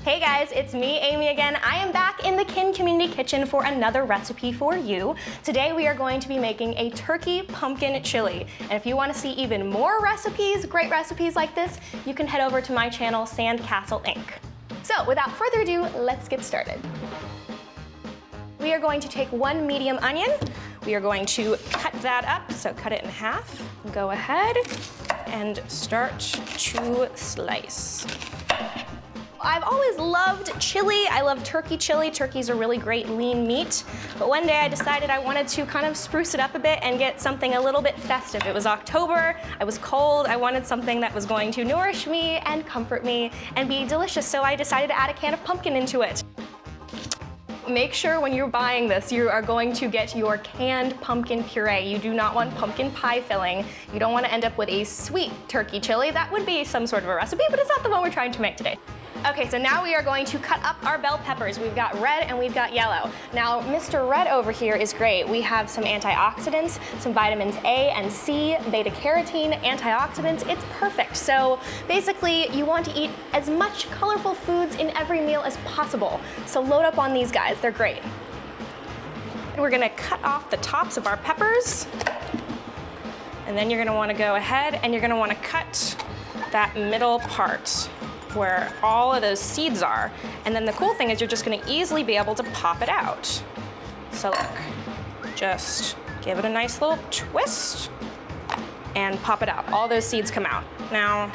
Hey guys, it's me, Amy again. I am back in the Kin Community Kitchen for another recipe for you. Today we are going to be making a turkey pumpkin chili. And if you want to see even more recipes, great recipes like this, you can head over to my channel, Sandcastle Inc. So without further ado, let's get started. We are going to take one medium onion. We are going to cut that up, so cut it in half. Go ahead and start to slice. I've always loved chili. I love turkey chili. Turkey's a really great lean meat. But one day I decided I wanted to kind of spruce it up a bit and get something a little bit festive. It was October, I was cold, I wanted something that was going to nourish me and comfort me and be delicious, so I decided to add a can of pumpkin into it. Make sure when you're buying this, you are going to get your canned pumpkin puree. You do not want pumpkin pie filling. You don't want to end up with a sweet turkey chili. That would be some sort of a recipe, but it's not the one we're trying to make today. Okay, so now we are going to cut up our bell peppers. We've got red and we've got yellow. Now, Mr. Red over here is great. We have some antioxidants, some vitamins A and C, beta carotene, antioxidants. It's perfect. So basically, you want to eat as much colorful foods in every meal as possible. So load up on these guys, they're great. We're gonna cut off the tops of our peppers. And then you're gonna wanna go ahead and you're gonna wanna cut that middle part where all of those seeds are. And then the cool thing is you're just gonna easily be able to pop it out. So look, just give it a nice little twist and pop it out. All those seeds come out. Now,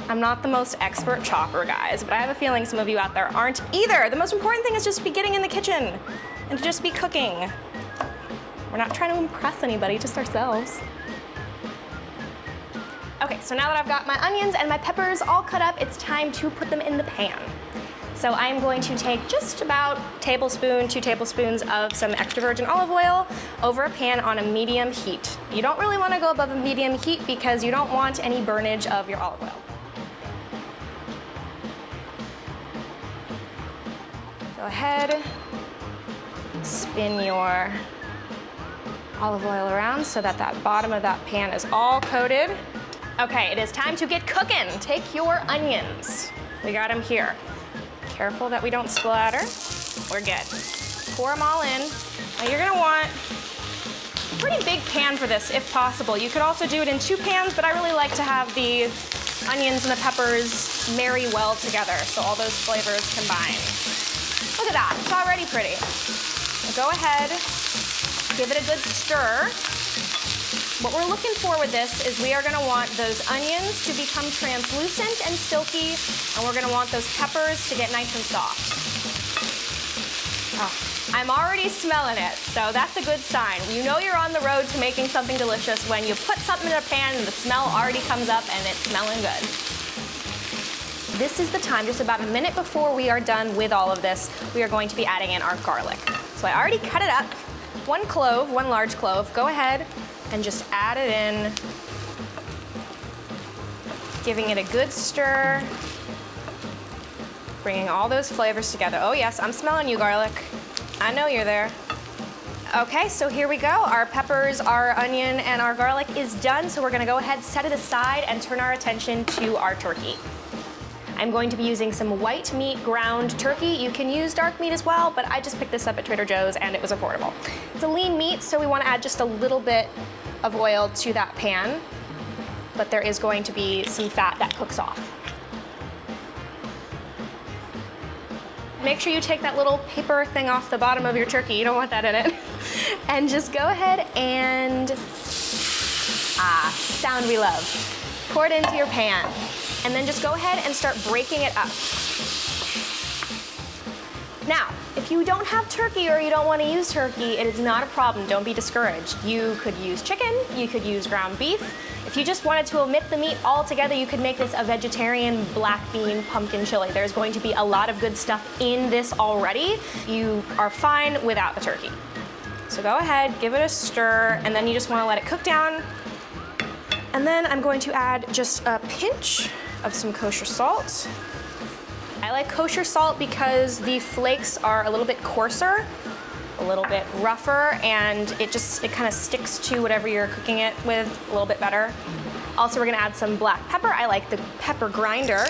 I'm not the most expert chopper, guys, but I have a feeling some of you out there aren't either. The most important thing is just to be getting in the kitchen and to just be cooking. We're not trying to impress anybody, just ourselves. Okay, so now that I've got my onions and my peppers all cut up, it's time to put them in the pan. So I'm going to take just about 2 tablespoons of some extra virgin olive oil over a pan on a medium heat. You don't really want to go above a medium heat because you don't want any burnage of your olive oil. Go ahead, spin your olive oil around so that that bottom of that pan is all coated. Okay, it is time to get cooking. Take your onions. We got them here. Careful that we don't splatter. We're good. Pour them all in. Now you're gonna want a pretty big pan for this if possible. You could also do it in 2 pans, but I really like to have the onions and the peppers marry well together so all those flavors combine. Look at that, it's already pretty. So go ahead, give it a good stir. What we're looking for with this is we are gonna want those onions to become translucent and silky, and we're gonna want those peppers to get nice and soft. Oh, I'm already smelling it, so that's a good sign. You know you're on the road to making something delicious when you put something in a pan and the smell already comes up and it's smelling good. This is the time, just about a minute before we are done with all of this, we are going to be adding in our garlic. So I already cut it up. 1 clove, 1 large clove. Go ahead and just add it in, giving it a good stir, bringing all those flavors together. Oh yes, I'm smelling you, garlic. I know you're there. Okay, so here we go. Our peppers, our onion, and our garlic is done, so we're gonna go ahead, set it aside, and turn our attention to our turkey. I'm going to be using some white meat ground turkey. You can use dark meat as well, but I just picked this up at Trader Joe's and it was affordable. It's a lean meat, so we want to add just a little bit of oil to that pan, but there is going to be some fat that cooks off. Make sure you take that little paper thing off the bottom of your turkey. You don't want that in it. And just go ahead and, sound we love. Pour it into your pan. And then just go ahead and start breaking it up. Now, if you don't have turkey or you don't want to use turkey, it is not a problem. Don't be discouraged. You could use chicken, you could use ground beef. If you just wanted to omit the meat altogether, you could make this a vegetarian black bean pumpkin chili. There's going to be a lot of good stuff in this already. You are fine without the turkey. So go ahead, give it a stir, and then you just want to let it cook down. And then I'm going to add just a pinch of some kosher salt. I like kosher salt because the flakes are a little bit coarser, a little bit rougher, and it kind of sticks to whatever you're cooking it with a little bit better. Also, we're gonna add some black pepper. I like the pepper grinder.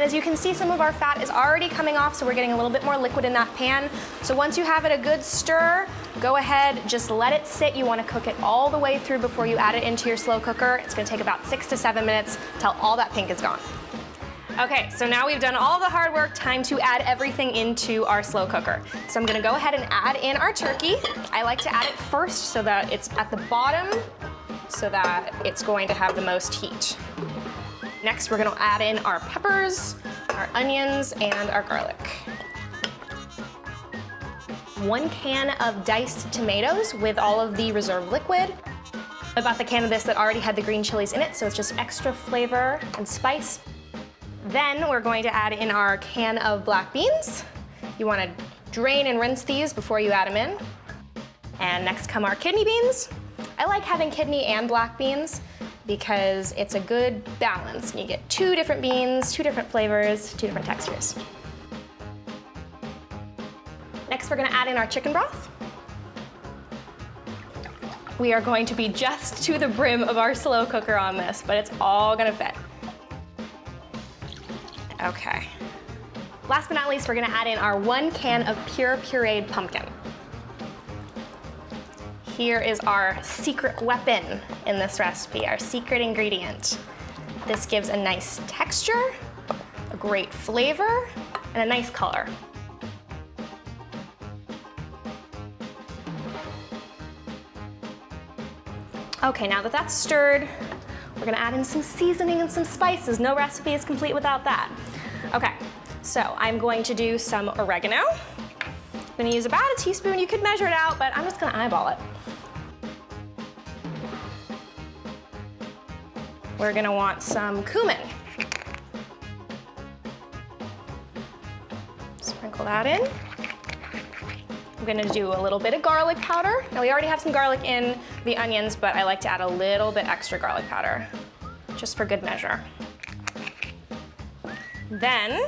And as you can see, some of our fat is already coming off, so we're getting a little bit more liquid in that pan. So once you have it a good stir, go ahead, just let it sit. You want to cook it all the way through before you add it into your slow cooker. It's going to take about 6 to 7 minutes till all that pink is gone. Okay, so now we've done all the hard work, time to add everything into our slow cooker. So I'm gonna go ahead and add in our turkey. I like to add it first so that it's at the bottom, so that it's going to have the most heat. Next, we're gonna add in our peppers, our onions, and our garlic. 1 can of diced tomatoes with all of the reserve liquid. I bought the can of this that already had the green chilies in it, so it's just extra flavor and spice. Then we're going to add in our can of black beans. You want to drain and rinse these before you add them in. And next come our kidney beans. I like having kidney and black beans because it's a good balance. You get 2 different beans, 2 different flavors, 2 different textures. Next, we're going to add in our chicken broth. We are going to be just to the brim of our slow cooker on this, but it's all going to fit. Okay. Last but not least, we're gonna add in our 1 can of pure pureed pumpkin. Here is our secret weapon in this recipe, our secret ingredient. This gives a nice texture, a great flavor, and a nice color. Okay, now that that's stirred, we're gonna add in some seasoning and some spices. No recipe is complete without that. Okay, so I'm going to do some oregano. I'm gonna use about a teaspoon. You could measure it out, but I'm just gonna eyeball it. We're gonna want some cumin. Sprinkle that in. I'm gonna do a little bit of garlic powder. Now we already have some garlic in the onions, but I like to add a little bit extra garlic powder, just for good measure. Then,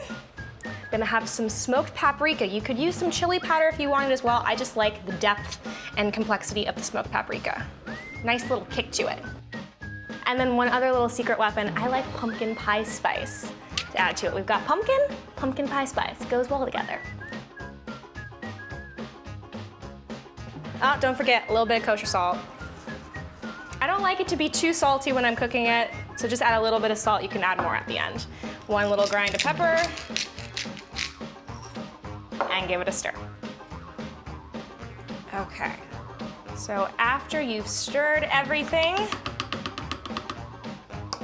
I'm gonna have some smoked paprika. You could use some chili powder if you wanted as well. I just like the depth and complexity of the smoked paprika. Nice little kick to it. And then one other little secret weapon, I like pumpkin pie spice to add to it. We've got pumpkin pie spice. It goes well together. Oh, don't forget, a little bit of kosher salt. I don't like it to be too salty when I'm cooking it, so just add a little bit of salt. You can add more at the end. 1 little grind of pepper, and give it a stir. Okay, so after you've stirred everything,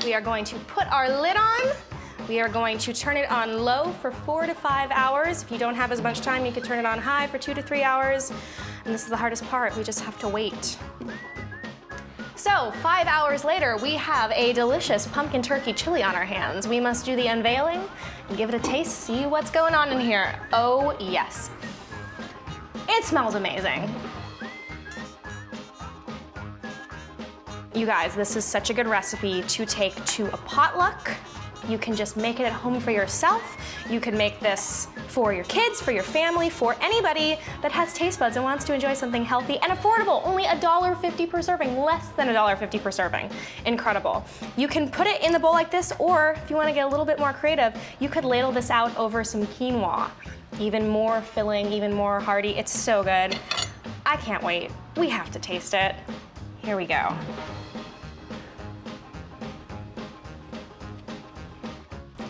we are going to put our lid on. We are going to turn it on low for 4 to 5 hours. If you don't have as much time, you can turn it on high for 2 to 3 hours. And this is the hardest part, we just have to wait. So 5 hours later, we have a delicious pumpkin turkey chili on our hands. We must do the unveiling and give it a taste, see what's going on in here. Oh yes, it smells amazing. You guys, this is such a good recipe to take to a potluck. You can just make it at home for yourself. You can make this for your kids, for your family, for anybody that has taste buds and wants to enjoy something healthy and affordable. Only $1.50 per serving, less than $1.50 per serving. Incredible. You can put it in the bowl like this, or if you want to get a little bit more creative, you could ladle this out over some quinoa. Even more filling, even more hearty. It's so good. I can't wait. We have to taste it. Here we go.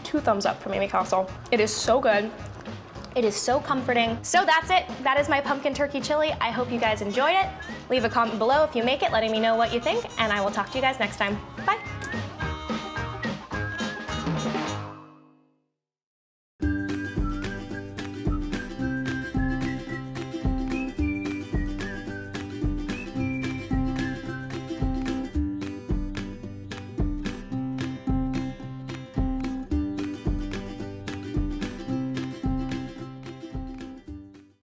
Two thumbs up from Amy Castle. It is so good. It is so comforting. So that's it. That is my pumpkin turkey chili. I hope you guys enjoyed it. Leave a comment below if you make it, letting me know what you think, and I will talk to you guys next time. Bye.